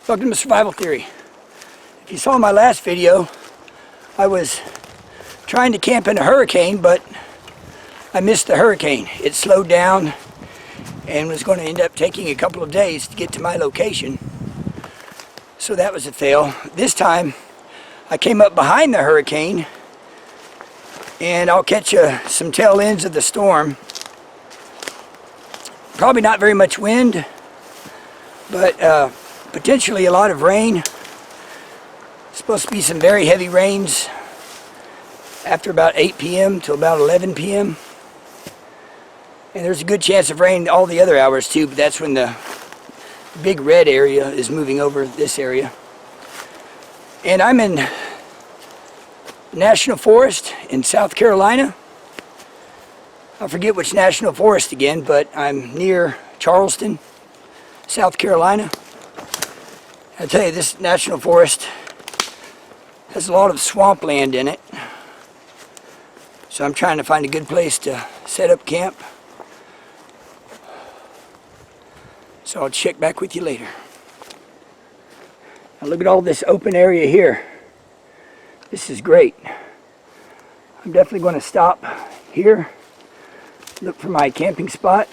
Welcome to Survival Theory. If you saw my last video, I was trying to camp in a hurricane, but I missed the hurricane. It slowed down and was going to end up taking a couple of days to get to my location. So that was a fail. This time, I came up behind the hurricane, and I'll catch some tail ends of the storm. Probably not very much wind, but potentially a lot of rain. Supposed to be some very heavy rains after about 8 p.m. till about 11 p.m. And there's a good chance of rain all the other hours too, but that's when the big red area is moving over this area. And I'm in National Forest in South Carolina. I forget which national forest again, but I'm near Charleston, South Carolina. I tell you, this national forest has a lot of swampland in it. So I'm trying to find a good place to set up camp. So I'll check back with you later. Now look at all this open area here. This is great. I'm definitely going to stop here, look for my camping spot.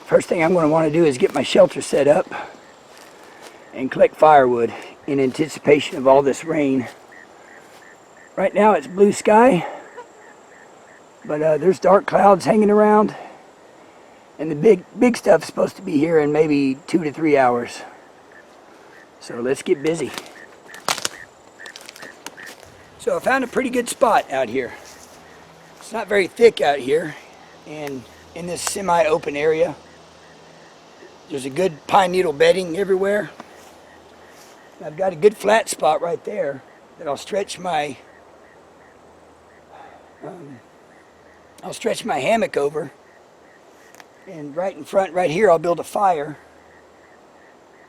First thing I'm going to want to do is get my shelter set up and collect firewood in anticipation of all this rain. Right now it's blue sky, but there's dark clouds hanging around, and the big stuff's supposed to be here in maybe 2 to 3 hours. So let's get busy. So I found a pretty good spot out here. It's not very thick out here, and in this semi-open area there's a good pine needle bedding everywhere. I've got a good flat spot right there that I'll stretch my hammock over, and right in front right here I'll build a fire.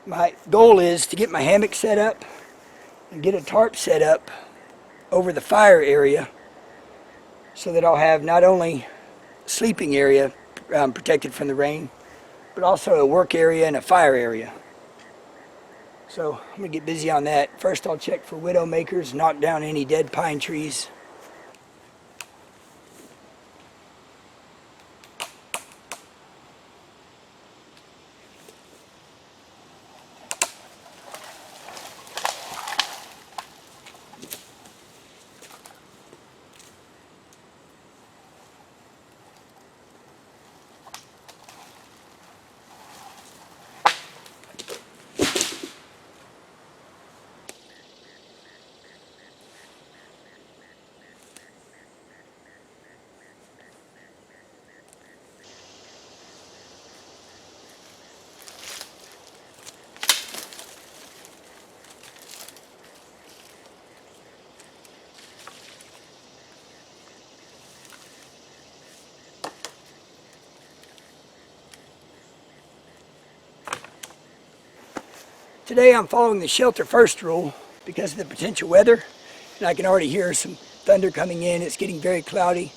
My goal is to get my hammock set up and get a tarp set up over the fire area so that I'll have not only a sleeping area protected from the rain, but also a work area and a fire area. So I'm going to get busy on that. First I'll check for widow makers, knock down any dead pine trees. Today I'm following the shelter first rule because of the potential weather, and I can already hear some thunder coming in. It's getting very cloudy.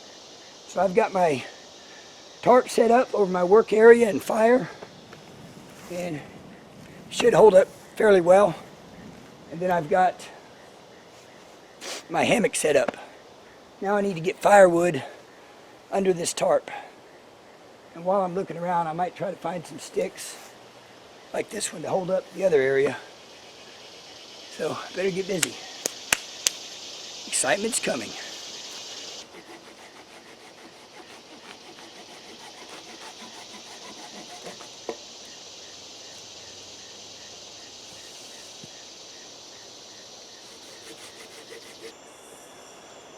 So I've got my tarp set up over my work area and fire, and should hold up fairly well. And then I've got my hammock set up. Now I need to get firewood under this tarp. And while I'm looking around, I might try to find some sticks like this one to hold up the other area. So better get busy. Excitement's coming.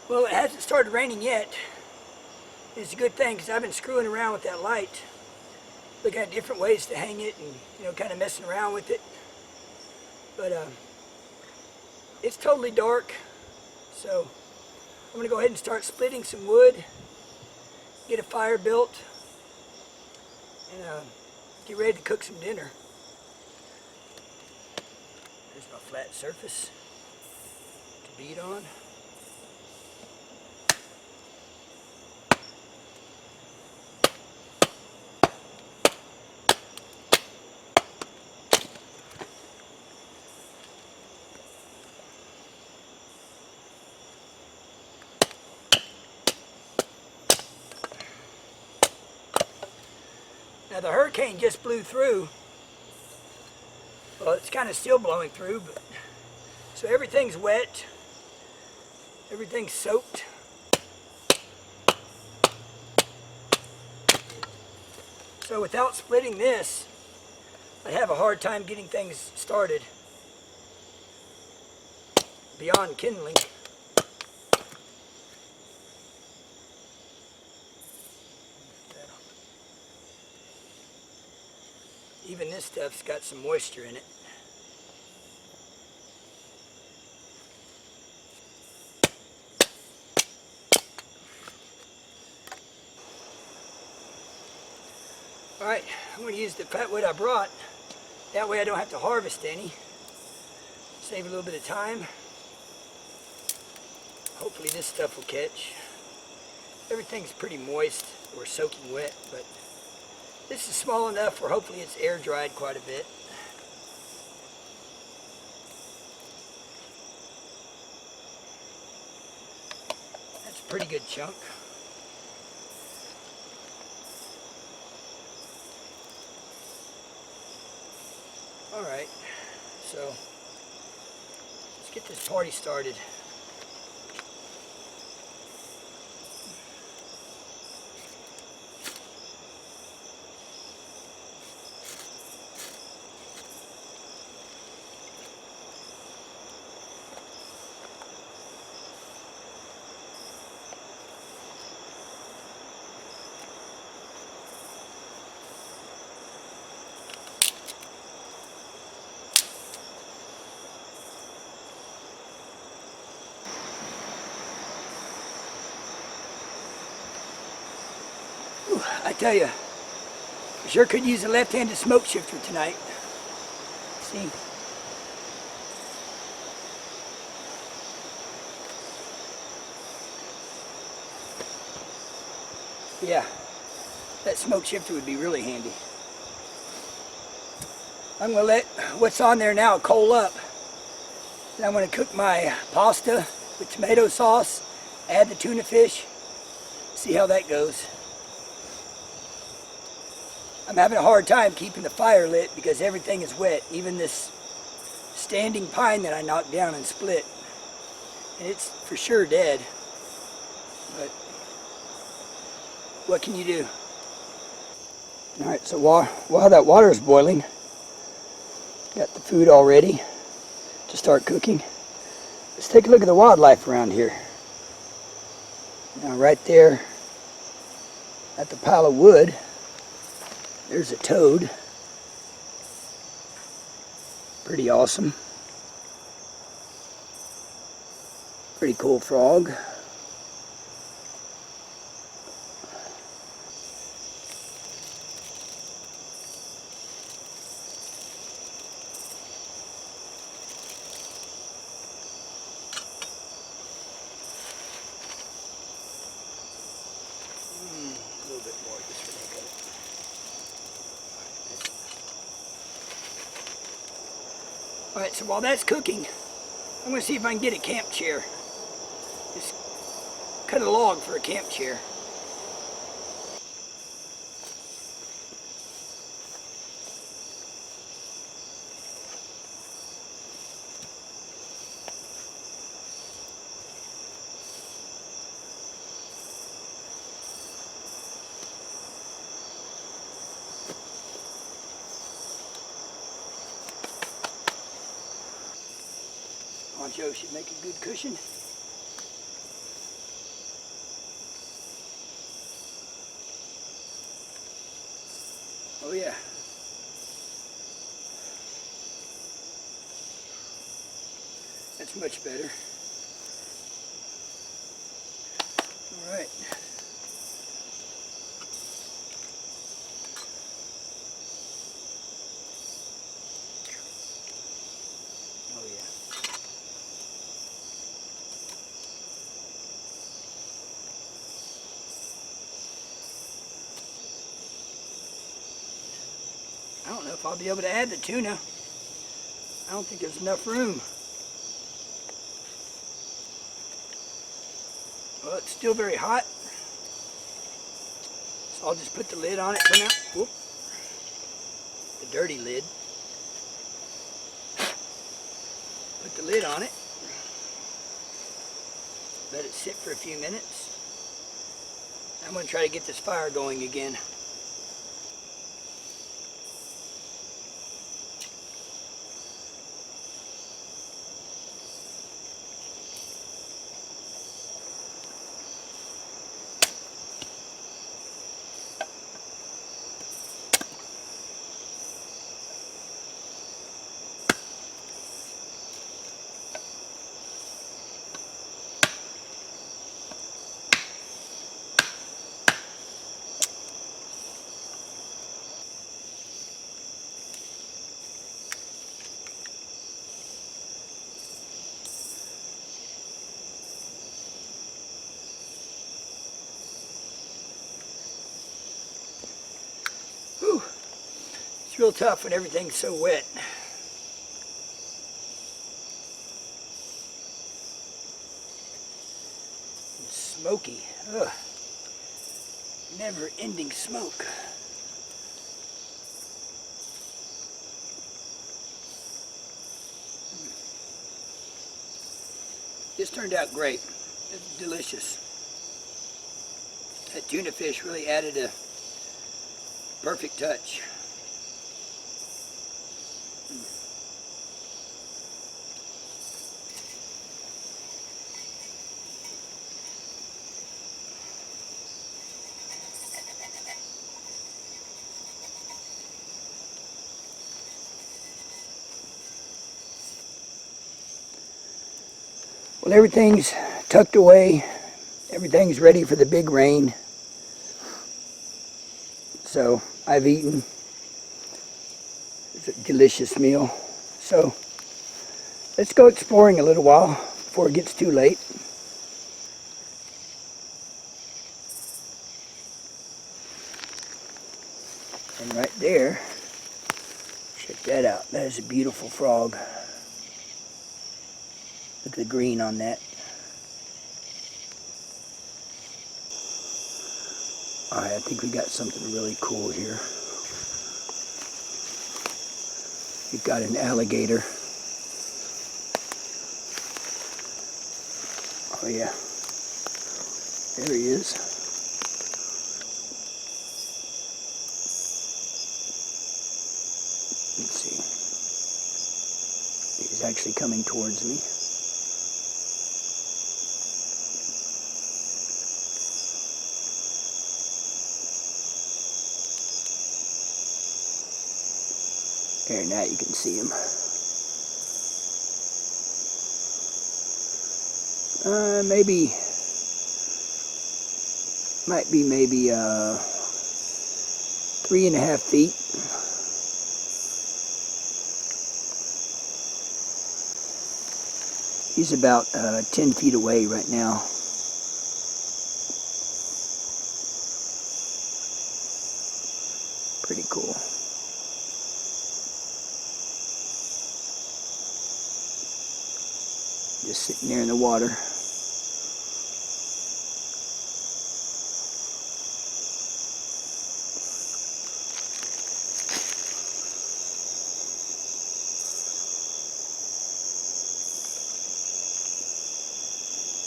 Well, it hasn't started raining yet. It's a good thing because I've been screwing around with that light, looking at different ways to hang it and, kind of messing around with it. But it's totally dark, so I'm going to go ahead and start splitting some wood, get a fire built, and get ready to cook some dinner. There's my flat surface to beat on. Now the hurricane just blew through. Well, it's kind of still blowing through, but so everything's wet, everything's soaked. So without splitting this, I'd have a hard time getting things started beyond kindling. Even this stuff's got some moisture in it. Alright, I'm going to use the fatwood I brought. That way I don't have to harvest any. Save a little bit of time. Hopefully this stuff will catch. Everything's pretty moist or soaking wet, but this is small enough where hopefully it's air dried quite a bit. That's a pretty good chunk. Alright, so let's get this party started. I tell you, I sure could use a left-handed smoke shifter tonight. See? Yeah, that smoke shifter would be really handy. I'm going to let what's on there now coal up. Then I'm going to cook my pasta with tomato sauce, add the tuna fish, see how that goes. I'm having a hard time keeping the fire lit because everything is wet, even this standing pine that I knocked down and split. And it's for sure dead, but what can you do? Alright, so while that water is boiling, got the food all ready to start cooking. Let's take a look at the wildlife around here. Now right there at the pile of wood, there's a toad. Pretty awesome. Pretty cool frog. A little bit more just for the heck of it. Alright, so while that's cooking, I'm going to see if I can get a camp chair. Just cut a log for a camp chair. Poncho should make a good cushion. Oh yeah. That's much better. All right. Oh yeah. I don't know if I'll be able to add the tuna. I don't think there's enough room. Well, it's still very hot. So I'll just put the lid on it for now. Whoop. a dirty lid. Put the lid on it. Let it sit for a few minutes. I'm going to try to get this fire going again. Whew. It's real tough when everything's so wet. And smoky. Ugh. Never-ending smoke. This turned out great. It's delicious. That tuna fish really added a perfect touch. Well, everything's tucked away. Everything's ready for the big rain. So I've eaten. It's a delicious meal. So let's go exploring a little while before it gets too late. And right there, check that out. That is a beautiful frog. Look at the green on that. Alright, I think we got something really cool here. We've got an alligator. Oh yeah. There he is. Let's see. He's actually coming towards me. There, now you can see him. Maybe, might be maybe 3.5 feet. He's about 10 feet away right now. Pretty cool. Just sitting there in the water.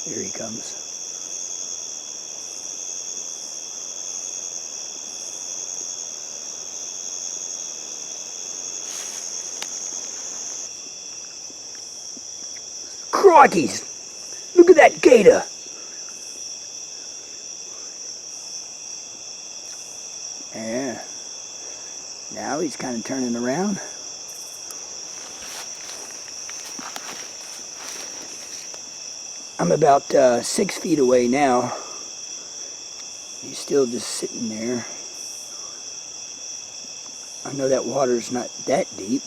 Here he comes. Crikeys! Look at that gator! Yeah. Now he's kind of turning around. I'm about 6 feet away now. He's still just sitting there. I know that water's not that deep.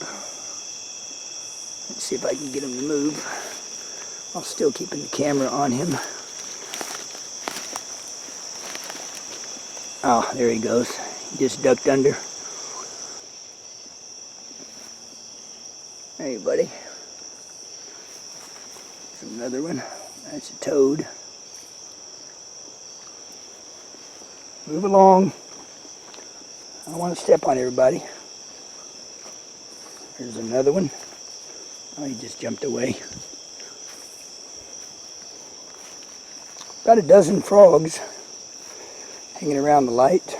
Let's see if I can get him to move. I'm still keeping the camera on him. Oh, there he goes. He just ducked under. Hey, buddy. There's another one. That's a toad. Move along. I don't want to step on everybody. There's another one. Oh, he just jumped away. About a dozen frogs hanging around the light.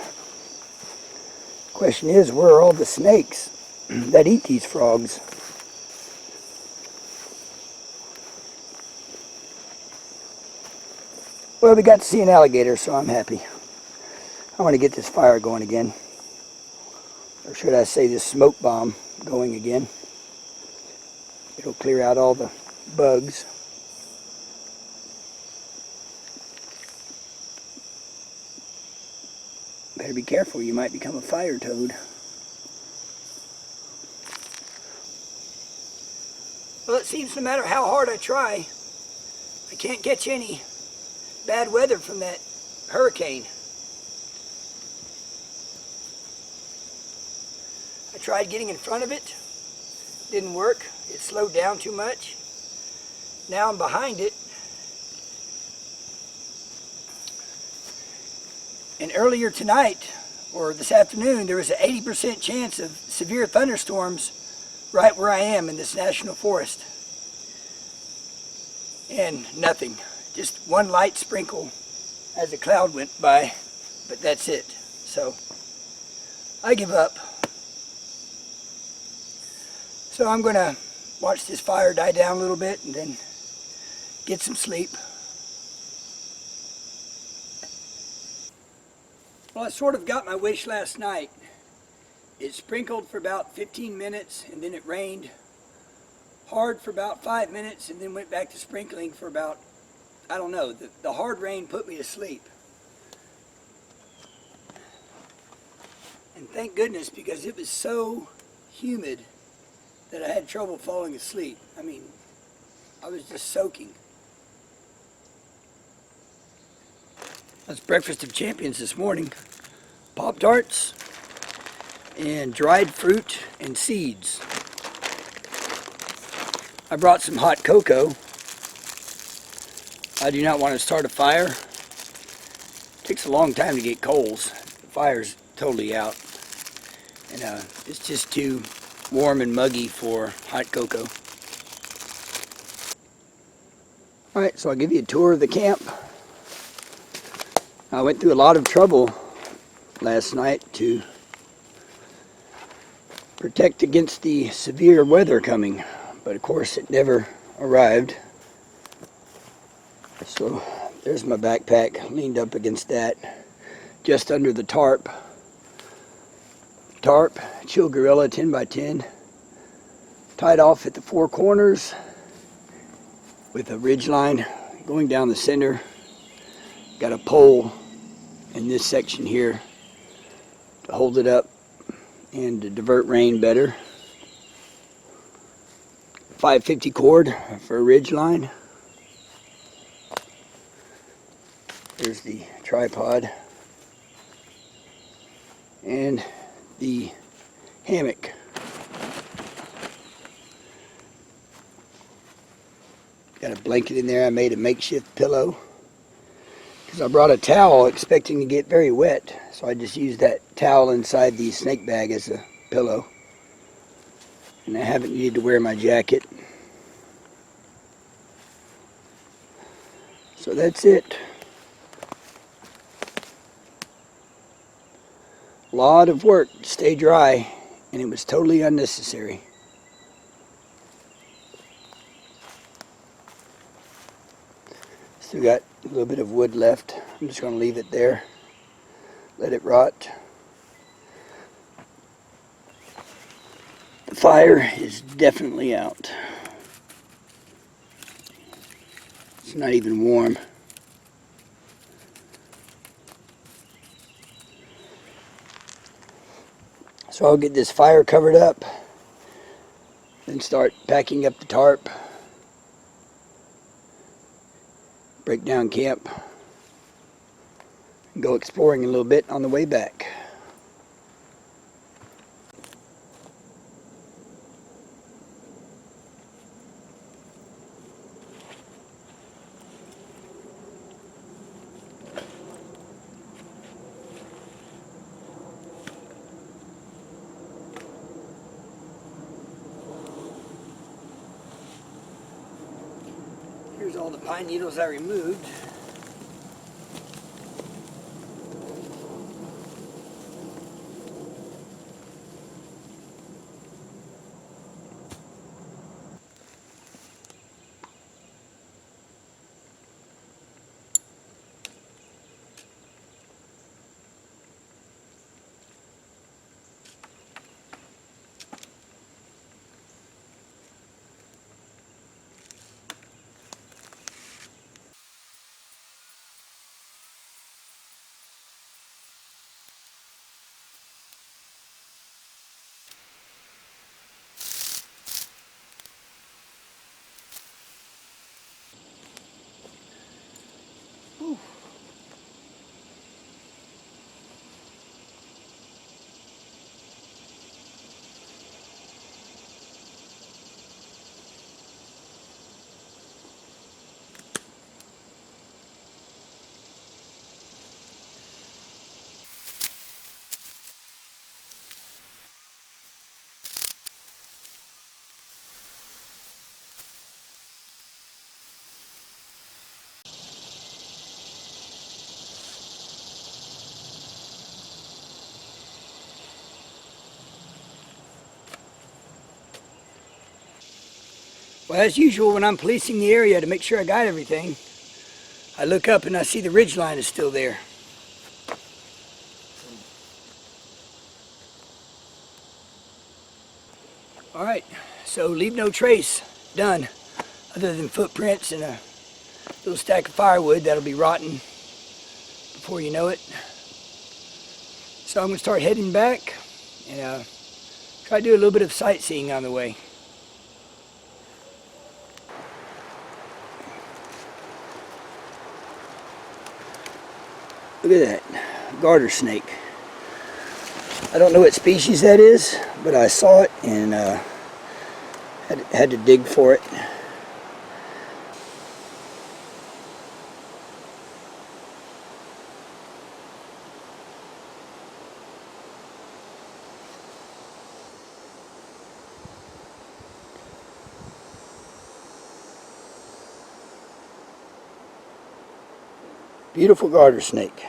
Question is, where are all the snakes that eat these frogs? Well, we got to see an alligator, so I'm happy. I want to get this fire going again. Or should I say this smoke bomb going again. It'll clear out all the bugs. Better be careful, you might become a fire toad. Well, it seems no matter how hard I try, I can't catch any bad weather from that hurricane. I tried getting in front of it, didn't work. It slowed down too much. Now I'm behind it. And earlier tonight, or this afternoon, there was an 80% chance of severe thunderstorms right where I am in this national forest. And nothing. Just one light sprinkle as a cloud went by, but that's it. So I give up. So I'm going to watch this fire die down a little bit and then get some sleep. Well, I sort of got my wish last night. It sprinkled for about 15 minutes and then it rained hard for about 5 minutes and then went back to sprinkling for about, I don't know, the hard rain put me to sleep. And thank goodness, because it was so humid that I had trouble falling asleep. I mean, I was just soaking. That's breakfast of champions this morning. Pop-Tarts and dried fruit and seeds. I brought some hot cocoa. I do not want to start a fire. It takes a long time to get coals. The fire's totally out. And it's just too warm and muggy for hot cocoa. Alright, so I'll give you a tour of the camp. I went through a lot of trouble last night to protect against the severe weather coming, but of course it never arrived. So there's my backpack leaned up against that, just under the tarp. Chill Gorilla 10x10, tied off at the four corners with a ridge line going down the center. Got a pole in this section here to hold it up and to divert rain better. 550 cord for a ridge line. There's the tripod and the hammock. Got a blanket in there. I made a makeshift pillow because I brought a towel expecting to get very wet, so I just used that towel inside the snake bag as a pillow, and I haven't needed to wear my jacket. So that's it. A lot of work to stay dry, and it was totally unnecessary. Still got a little bit of wood left. I'm just going to leave it there, let it rot. The fire is definitely out. It's not even warm. So I'll get this fire covered up, then start packing up the tarp, break down camp, and go exploring a little bit on the way back. There's all the pine needles I removed. Whew. Well, as usual, when I'm policing the area to make sure I got everything, I look up and I see the ridge line is still there. All right, so leave no trace, done, other than footprints and a little stack of firewood that'll be rotten before you know it. So I'm gonna start heading back and try to do a little bit of sightseeing on the way. Look at that, garter snake. I don't know what species that is, but I saw it and had to dig for it. Beautiful garter snake.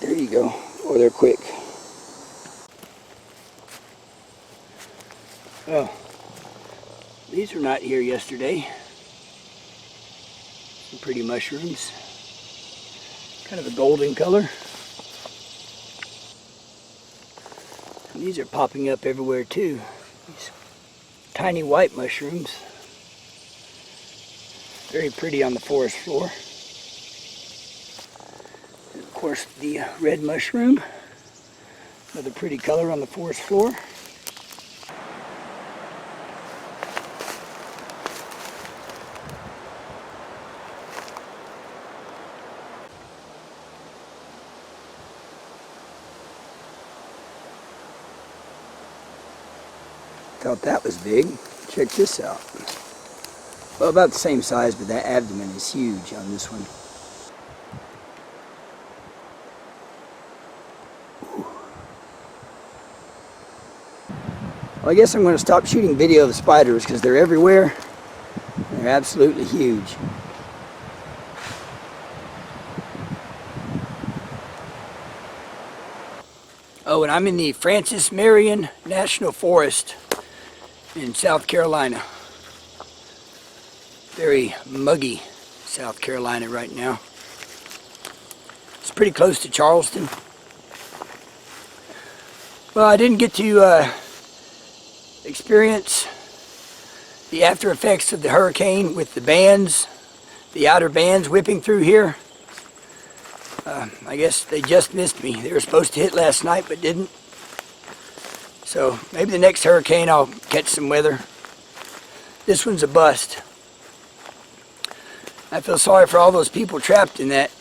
There you go. Oh, they're quick. Oh, these were not here yesterday. Some pretty mushrooms. Kind of a golden color. And these are popping up everywhere too. These tiny white mushrooms. Very pretty on the forest floor. And of course the red mushroom. Another pretty color on the forest floor. Thought that was big. Check this out. Well, about the same size, but that abdomen is huge on this one. Ooh. Well, I guess I'm going to stop shooting video of the spiders because they're everywhere. They're absolutely huge. Oh, and I'm in the Francis Marion National Forest in South Carolina. Very muggy South Carolina right now. It's pretty close to Charleston. Well, I didn't get to experience the after effects of the hurricane with the bands, the outer bands whipping through here. I guess they just missed me. They were supposed to hit last night but didn't. So maybe the next hurricane I'll catch some weather. This one's a bust. I feel sorry for all those people trapped in that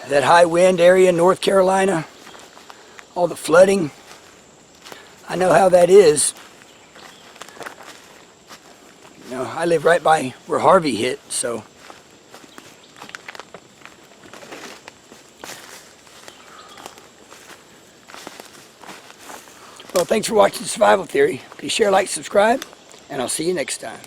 high wind area in North Carolina. All the flooding. I know how that is. You know, I live right by where Harvey hit, so thanks for watching Survival Theory. Please share, like, subscribe, and I'll see you next time.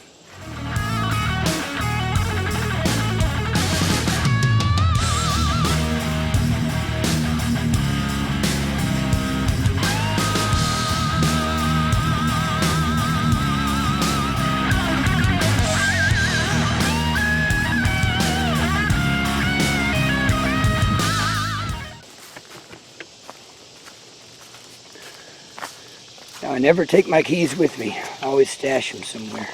Now, I never take my keys with me. I always stash them somewhere.